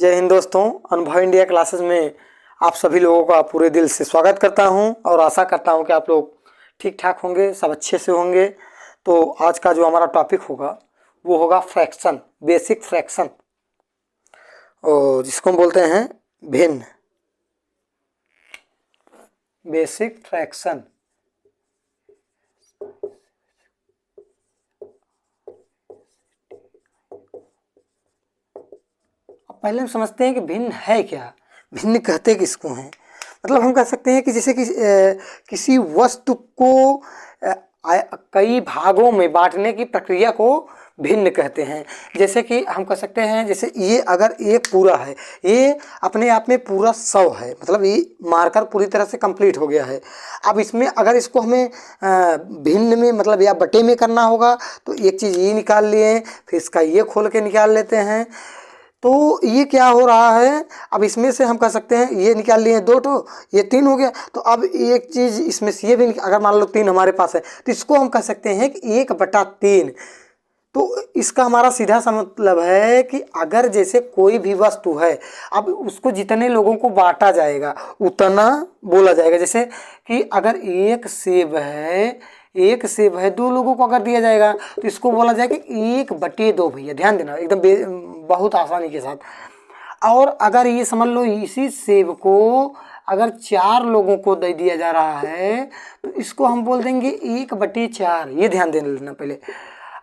जय हिंद दोस्तों, अनुभव इंडिया क्लासेस में आप सभी लोगों का पूरे दिल से स्वागत करता हूं और आशा करता हूं कि आप लोग ठीक ठाक होंगे, सब अच्छे से होंगे। तो आज का जो हमारा टॉपिक होगा वो होगा फ्रैक्शन, बेसिक फ्रैक्शन, और जिसको हम बोलते हैं भिन्न, बेसिक फ्रैक्शन। पहले हम समझते हैं कि भिन्न है क्या, भिन्न कहते किसको हैं। मतलब हम कह सकते हैं कि जैसे कि किसी वस्तु को कई भागों में बांटने की प्रक्रिया को भिन्न कहते हैं। जैसे कि हम कह सकते हैं, जैसे ये अगर एक पूरा है, ये अपने आप में पूरा 100 है, मतलब ये मार्कर पूरी तरह से कंप्लीट हो गया है। अब इसमें अगर इसको हमें भिन्न में मतलब या बटे में करना होगा तो एक चीज़ ये निकाल लिए, फिर इसका ये खोल के निकाल लेते हैं। तो ये क्या हो रहा है, अब इसमें से हम कह सकते हैं ये निकाल लिए 2 तो ये 3 हो गया। तो अब एक चीज़ इसमें से ये भी अगर मान लो 3 हमारे पास है तो इसको हम कह सकते हैं कि 1/3। तो इसका हमारा सीधा सा मतलब है कि अगर जैसे कोई भी वस्तु है, अब उसको जितने लोगों को बांटा जाएगा उतना बोला जाएगा। जैसे कि अगर एक सेब है 2 लोगों को अगर दिया जाएगा तो इसको बोला जाएगा 1/2। भैया ध्यान देना एकदम बहुत आसानी के साथ। और अगर ये समझ लो इसी सेब को अगर 4 लोगों को दे दिया जा रहा है तो इसको हम बोल देंगे 1/4। ये ध्यान दे लेना पहले।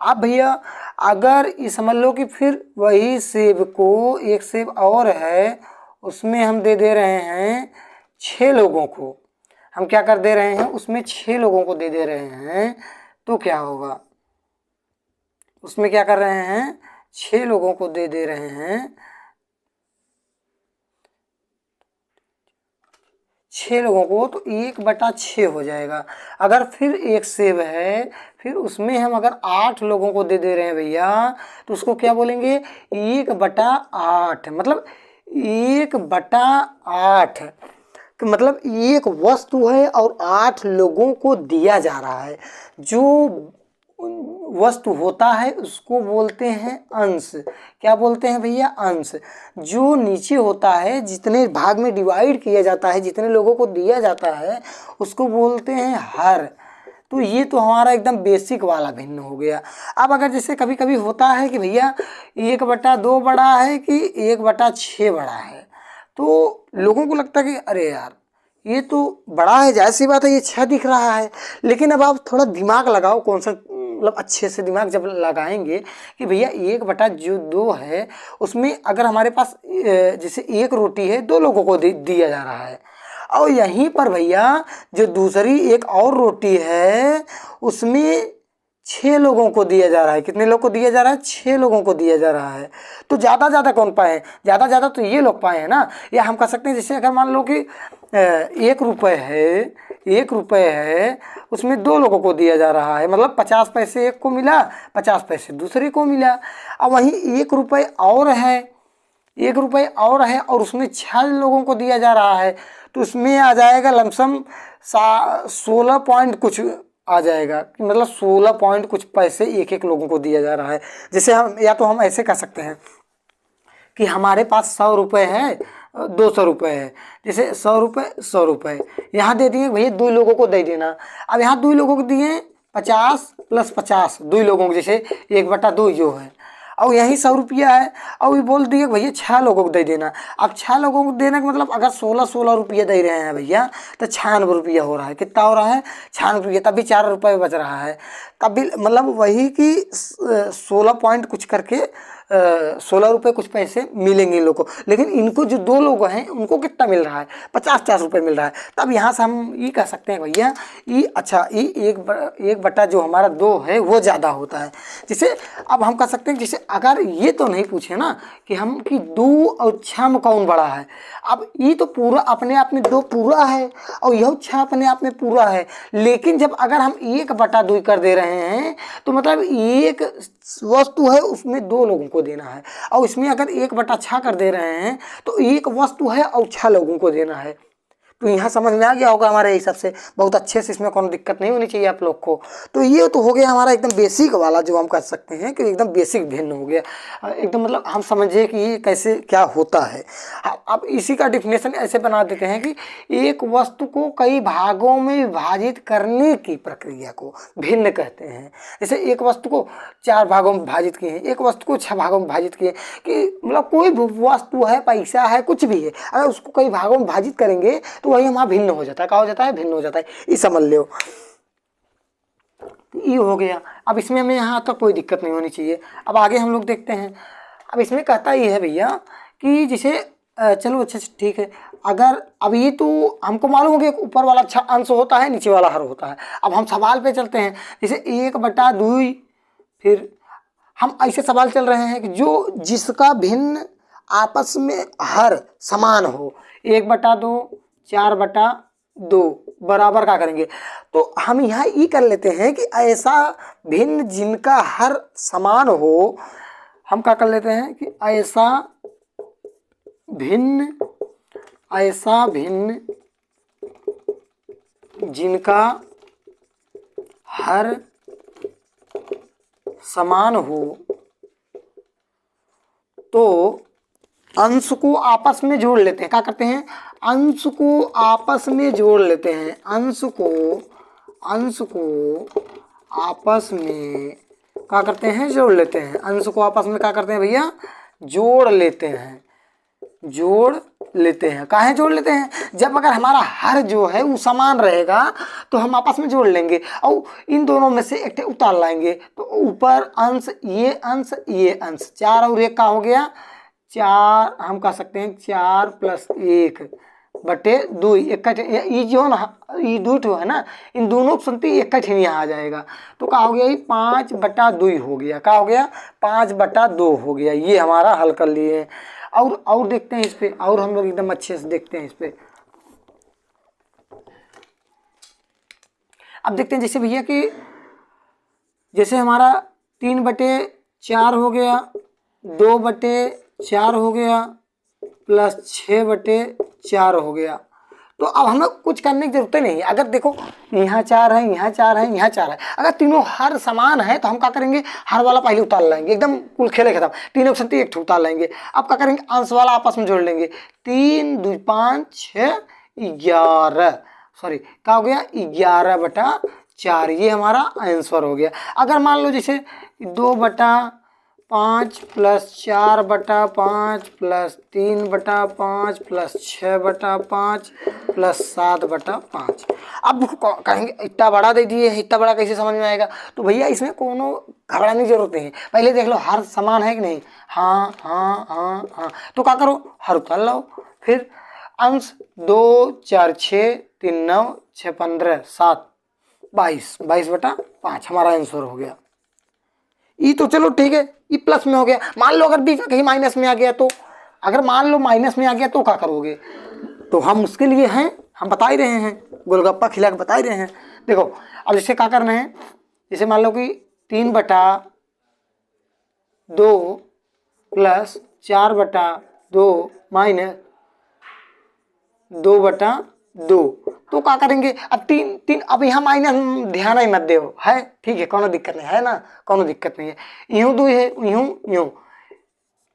अब भैया अगर ये समझ लो कि फिर वही सेब को, एक सेब और है, उसमें हम दे रहे हैं 6 लोगों को। हम क्या कर दे रहे हैं, उसमें 6 लोगों को दे रहे हैं, तो क्या होगा, उसमें क्या कर रहे हैं, 6 लोगों को दे रहे हैं, 6 लोगों को, तो 1/6 हो जाएगा। अगर फिर एक सेब है, फिर उसमें हम अगर 8 लोगों को दे रहे हैं भैया, तो उसको क्या बोलेंगे, 1/8। मतलब 1/8 कि मतलब एक वस्तु है और 8 लोगों को दिया जा रहा है। जो वस्तु होता है उसको बोलते हैं अंश। क्या बोलते हैं भैया, अंश। जो नीचे होता है, जितने भाग में डिवाइड किया जाता है, जितने लोगों को दिया जाता है, उसको बोलते हैं हर। तो ये तो हमारा एकदम बेसिक वाला भिन्न हो गया। अब अगर जैसे कभी कभी होता है कि भैया 1/2 बड़ा है कि 1/6 बड़ा है, तो लोगों को लगता है कि अरे यार ये तो बड़ा है, जाहिर सी बात है ये 6 दिख रहा है। लेकिन अब आप थोड़ा दिमाग लगाओ, कौन सा मतलब अच्छे से दिमाग जब लगाएंगे कि भैया 1/2 है, उसमें अगर हमारे पास जैसे एक रोटी है, 2 लोगों को दिया जा रहा है, और यहीं पर भैया जो दूसरी एक और रोटी है उसमें 6 लोगों को दिया जा रहा है। कितने लोग को दिया जा रहा है, 6 लोगों को दिया जा रहा है। तो ज़्यादा कौन पाए, ज़्यादा तो ये लोग पाए हैं ना। या हम कह सकते हैं जैसे अगर मान लो कि 1 रुपये है, उसमें 2 लोगों को दिया जा रहा है, मतलब 50 पैसे एक को मिला, 50 पैसे दूसरे को मिला। अब वहीं 1 रुपये और है, 1 रुपये और है और उसमें 6 लोगों को दिया जा रहा है, तो उसमें आ जाएगा लमसम 16 पॉइंट कुछ आ जाएगा, मतलब 16 पॉइंट कुछ पैसे एक लोगों को दिया जा रहा है। जैसे हम या तो हम ऐसे कह सकते हैं कि हमारे पास 100 रुपये है, 200 रुपये है। जैसे 100 रुपये यहाँ दे दिए भैया, 2 लोगों को दे देना। अब यहाँ 2 लोगों को दिए 50 + 50, 2 लोगों को, जैसे 1/2 जो है, और यही 100 रुपया है, और ये बोल दिए भैया 6 लोगों को दे देना। अब 6 लोगों को देने का मतलब अगर 16 रुपये दे रहे हैं भैया, तो 96 रुपया हो रहा है। कितना हो रहा है, 96 रुपये। तब भी 4 रुपये बच रहा है, तब भी मतलब वही कि 16 पॉइंट कुछ करके 16 रुपये कुछ पैसे मिलेंगे इन लोगों को। लेकिन इनको जो 2 लोग हैं उनको कितना मिल रहा है, 50 रुपये मिल रहा है। तब यहाँ से हम ये कह सकते हैं भैया ये अच्छा, ये 1/2 जो हमारा 2 है वो ज़्यादा होता है। जैसे अब हम कह सकते हैं, जैसे अगर ये तो नहीं पूछे ना कि हम कि 2 और 6 में कौन बड़ा है। अब ये तो पूरा अपने आप में 2 पूरा है और यह 6 अपने आप में पूरा है। लेकिन जब अगर हम 1/2 कर दे रहे हैं तो मतलब एक वस्तु है उसमें 2 लोगों को देना है, और इसमें अगर 1/6 कर दे रहे हैं तो एक वस्तु है और 6 लोगों को देना है। तो यहाँ समझ में आ गया होगा हमारे हिसाब से बहुत अच्छे से, इसमें कोई दिक्कत नहीं होनी चाहिए आप लोग को। तो ये तो हो गया हमारा एकदम बेसिक वाला जो हम कर सकते हैं कि एकदम बेसिक भिन्न हो गया, एकदम मतलब हम समझे कि ये कैसे क्या होता है। अब इसी का डिफिनेशन ऐसे बना देते हैं कि एक वस्तु को कई भागों में विभाजित करने की प्रक्रिया को भिन्न कहते हैं। जैसे एक वस्तु को 4 भागों में विभाजित किए हैं, एक वस्तु को 6 भागों में विभाजित किए, कि मतलब कोई वस्तु है, पैसा है, कुछ भी है, अगर उसको कई भागों में विभाजित करेंगे तो वही हमारा भिन्न हो जाता है। क्या हो जाता है? भिन्न हो जाता है। ये समझ लो, ये हो गया। अब इसमें हमें यहाँ तक कोई दिक्कत नहीं होनी चाहिए। अब आगे हम लोग देखते हैं। अब इसमें कहता ये है भैया कि जैसे चलो अच्छा ठीक है, अगर अब ये तो हमको मालूम हो गया ऊपर वाला अंश होता है, नीचे वाला हर होता है। अब हम सवाल पे चलते हैं, जैसे 1/2, फिर हम ऐसे सवाल चल रहे हैं कि जो जिसका भिन्न आपस में हर समान हो, 1/2, 4/2 बराबर क्या करेंगे, तो हम यहाँ ये कर लेते हैं कि ऐसा भिन्न जिनका हर समान हो, हम क्या कर लेते हैं कि ऐसा भिन्न जिनका हर समान हो तो अंश को आपस में जोड़ लेते हैं। क्या करते हैं? अंश को आपस में जोड़ लेते हैं। अंश को आपस में क्या करते हैं? जोड़ लेते हैं। अंश को आपस में क्या करते हैं भैया? जोड़ लेते हैं। काहे जोड़ लेते हैं? जब अगर हमारा हर जो है वो समान रहेगा तो हम आपस में जोड़ लेंगे और इन दोनों में से एक उतार लाएंगे, तो ऊपर अंश, ये अंश, ये अंश, 4 और 1 का हो गया 4। हम कह सकते हैं 4 + 1/2। ये जो ना, ये 2 है ना, इन दोनों को सुनते ही एक यहाँ आ जाएगा, तो क्या हो गया? ये 5/2 हो गया। क्या हो गया? 5/2 हो गया। ये हमारा हल कर लिए। और देखते हैं इस पे, और हम लोग एकदम अच्छे से देखते हैं इस पे। अब देखते हैं जैसे भैया कि जैसे हमारा 3/4 हो गया, 2/4 हो गया, प्लस 6/4 हो गया। तो अब हमें कुछ करने की जरूरत नहीं है। अगर देखो यहाँ 4 है, यहाँ 4 है, यहाँ 4 है, अगर तीनों हर समान है तो हम क्या करेंगे? हर वाला पहले उतार लाएंगे, एकदम कुल खेले खत्म। तीनों के साथ एक उतार लाएंगे। अब क्या करेंगे? अंश वाला आपस में जोड़ लेंगे। 3 2 5 6 11, सॉरी क्या हो गया? 11/4। ये हमारा आंसर हो गया। अगर मान लो जैसे 2/5 + 4/5 + 3/5 + 6/5 + 7/5। अब कहेंगे इतना बड़ा दे दिए, इतना बड़ा कैसे समझ में आएगा? तो भैया इसमें कोनो घबराने की जरूरत नहीं है। पहले देख लो हर समान है कि नहीं। हाँ हाँ हाँ हाँ, तो क्या करो? हर उतार लो। फिर अंश 2 4 6 3 9 6 15 7 22/5 हमारा आंसर हो गया। ये तो चलो ठीक है, ये प्लस में हो गया। मान लो अगर बीच में कहीं माइनस में आ गया तो, अगर मान लो माइनस में आ गया तो क्या करोगे? तो हम उसके लिए हैं, हम बता ही रहे हैं, गोलगप्पा खिला के बता ही रहे हैं। देखो अब जैसे क्या करना है, जैसे मान लो कि 3/2 + 4/2 - 2/2, तो क्या करेंगे? अब 3 अब यहाँ माइनस ध्यान ही मत दो, है ठीक है, कोनो दिक्कत नहीं है ना, कोनो दिक्कत नहीं है। यूं 2 है, यूं,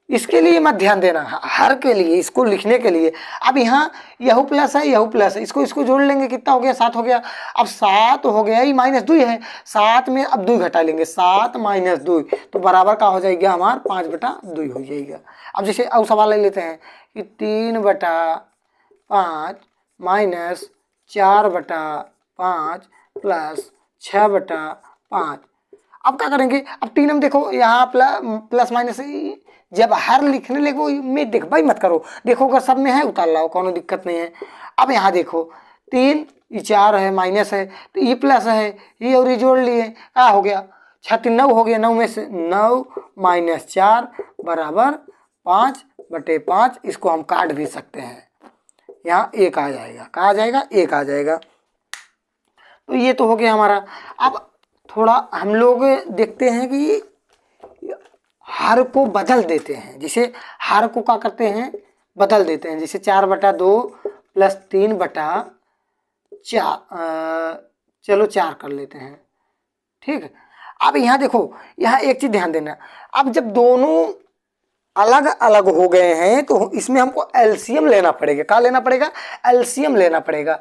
इसके लिए मत ध्यान देना, हर के लिए, इसको लिखने के लिए। अब यहाँ यहू प्लस है, यहू प्लस है, इसको जोड़ लेंगे, कितना हो गया? 7 हो गया। अब 7 हो गया, ये -2 है, 7 में अब 2 घटा लेंगे, 7 - 2, तो बराबर का हो जाएगा हमारा 5/2 हो जाएगा। अब जैसे अब सवाल ले लेते हैं कि 3/5 - 4/5 + 6/5। अब क्या करेंगे? अब 3 हम देखो यहाँ प्लस माइनस, जब हर लिखने लगो में देख भाई मत करो, देखो अगर सब में है उतार लाओ, कोनो दिक्कत नहीं है। अब यहाँ देखो 3, ये 4 है, माइनस है, तो ये प्लस है, ये और ये जोड़ लिए, क्या हो गया? 6 3 9 हो गया, 9 में से 9 - 4 = 5/5। इसको हम काट भी सकते हैं, यहाँ 1 आ जाएगा। कहाँ आ जाएगा? 1 आ जाएगा। तो ये तो हो गया हमारा। अब थोड़ा हम लोग देखते हैं कि हर को बदल देते हैं। जैसे हर को क्या करते हैं? बदल देते हैं। जैसे 4/2 प्लस 3/4, चलो 4 कर लेते हैं। ठीक है, अब यहाँ देखो, यहाँ एक चीज ध्यान देना, अब जब दोनों अलग अलग हो गए हैं तो इसमें हमको एलसीएम लेना पड़ेगा। क्या लेना पड़ेगा? एलसीएम लेना पड़ेगा।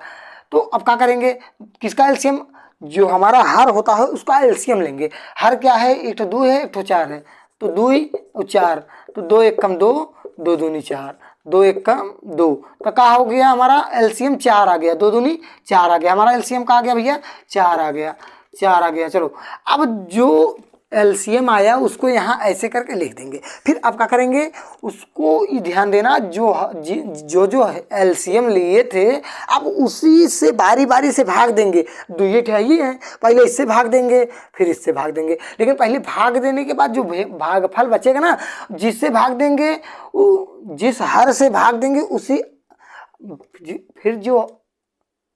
तो अब क्या करेंगे, किसका एलसीएम? जो हमारा हर होता है उसका एलसीएम लेंगे। हर क्या है? एक तो 2 है, एक तो 4 है, तो 2 और 4, तो 2 1 कम 2, 2 दूनी 4, 2 1 कम 2, तो क्या हो गया हमारा एलसीएम? 4 आ गया, 2 दूनी 4 आ गया। हमारा एलसीएम कहाँ आ गया भैया? 4 आ गया, 4 आ गया। चलो, अब जो एलसीएम आया उसको यहाँ ऐसे करके लिख देंगे। फिर आप क्या करेंगे, उसको ये ध्यान देना, जो एलसीएम लिए थे अब उसी से बारी बारी से भाग देंगे। दुइये ठहिए हैं, पहले इससे भाग देंगे फिर इससे भाग देंगे, लेकिन पहले भाग देने के बाद जो भागफल बचेगा ना, जिससे भाग देंगे, जिस हर से भाग देंगे उसी, फिर जो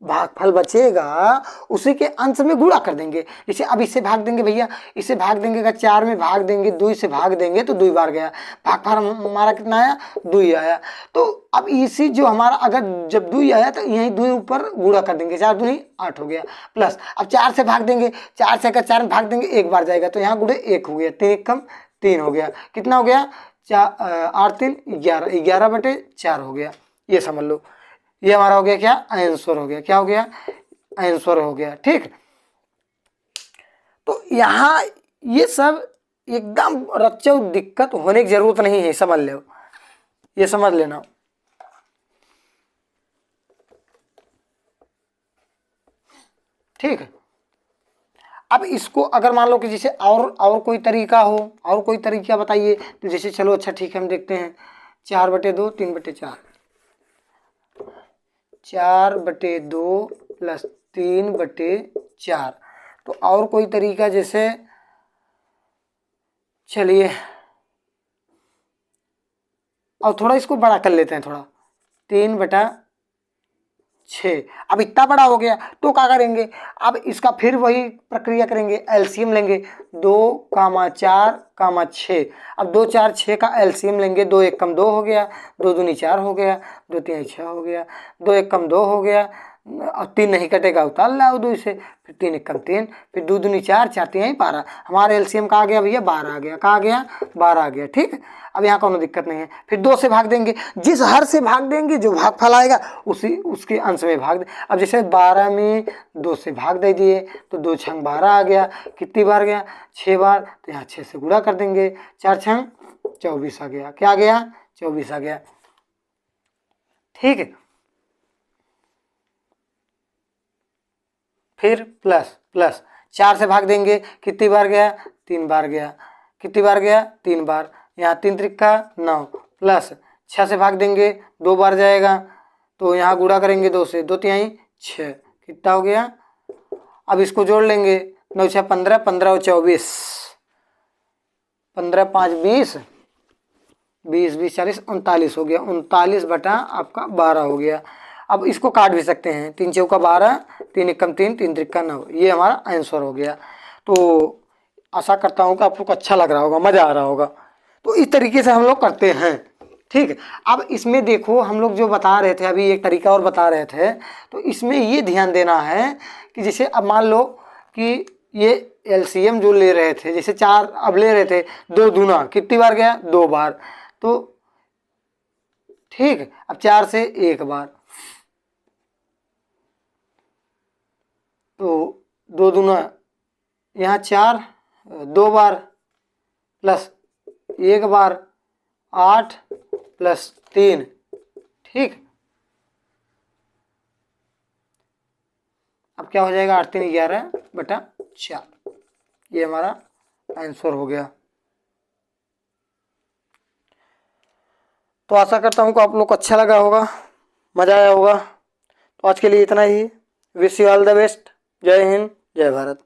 भागफल बचेगा उसी के अंश में गुणा कर देंगे। जैसे अब इससे भाग देंगे भैया, इससे भाग देंगे, अगर 4 में भाग देंगे, 2 से भाग देंगे तो 2 बार गया, भागफल हमारा कितना आया? 2 आया। तो अब इसी जो हमारा, अगर जब 2 आया तो यहीं 2 ऊपर गुणा कर देंगे, 4 दूनी 8 हो गया, प्लस अब 4 से भाग देंगे, 4 से अगर 4 में भाग देंगे 1 बार जाएगा, तो यहाँ गुणे 1 हो गया, 3 1 कम 3 हो गया। कितना हो गया? 8 3 11, 11/4 हो गया। ये समझ लो, ये हमारा हो गया क्या? आंसर हो गया। क्या हो गया? आंसर हो गया। ठीक, तो यहाँ ये सब एकदम रच्चौ, दिक्कत होने की जरूरत नहीं है, समझ लो, ये समझ लेना। ठीक है, अब इसको अगर मान लो कि जैसे और कोई तरीका हो, और कोई तरीका बताइए, तो जैसे चलो अच्छा ठीक है, हम देखते हैं 4/2 3/4, 4/2 प्लस 3/4। तो और कोई तरीका, जैसे चलिए और थोड़ा इसको बड़ा कर लेते हैं, थोड़ा 3/6। अब इतना बड़ा हो गया तो क्या करेंगे, अब इसका फिर वही प्रक्रिया करेंगे, एलसीएम लेंगे, 2, 4, 6। अब 2 4 6 का एलसीएम लेंगे, 2 1 कम 2 हो गया, 2 दूनी 4 हो गया, 2 3 6 हो गया, 2 1 कम 2 हो गया, और 3 नहीं कटेगा, उतार लाओ 2 से, फिर 3 1 कम 3, फिर 2 दूनी 4, 4 3 12। हमारा एलसीएम कहाँ आ गया भैया? 12 आ गया। कहाँ आ गया? 12 आ गया। ठीक है, अब यहाँ कोनो दिक्कत नहीं है। फिर 2 से भाग देंगे, जिस हर से भाग देंगे जो भागफल आएगा उसके अंश में भाग दे। अब जैसे 12 में 2 से भाग दे दिए तो 2 छंग 12 आ गया। कितनी बार गया? 6 बार, तो यहाँ 6 से गुणा कर देंगे, 4 छंग 24 आ गया। क्या आ गया? 24 आ गया। ठीक है, फिर प्लस 4 से भाग देंगे, कितनी बार गया? 3 बार गया। कितनी बार गया? 3 बार। यहाँ 3 त्रिका 9, प्लस 6 से भाग देंगे, 2 बार जाएगा, तो यहाँ गुणा करेंगे 2 से, 2 तिहाई 6, कितना हो गया? अब इसको जोड़ लेंगे, 9 6 15, 15 और 24, 15 5 20, 20 20 40 39 हो गया। 39 बटा आपका 12 हो गया। अब इसको काट भी सकते हैं, 3 चौका 12, 3 एकम 3, 3 त्रिका 9, ये हमारा आंसर हो गया। तो आशा करता हूँ कि आप लोग को अच्छा लग रहा होगा, मज़ा आ रहा होगा। तो इस तरीके से हम लोग करते हैं। ठीक है, अब इसमें देखो हम लोग जो बता रहे थे, अभी एक तरीका और बता रहे थे, तो इसमें ये ध्यान देना है कि जैसे अब मान लो कि ये एलसीएम जो ले रहे थे, जैसे 4 अब ले रहे थे, 2 दूना कितनी बार गया? 2 बार। तो ठीक है, अब 4 से 1 बार, तो 2 दूना यहाँ 4, 2 बार, प्लस 1 बार, 8 प्लस 3। ठीक, अब क्या हो जाएगा? 8 3 11/4, ये हमारा आंसर हो गया। तो आशा करता हूँ कि आप लोग को अच्छा लगा होगा, मज़ा आया होगा। तो आज के लिए इतना ही। Wish you all the best. जय हिंद, जय भारत।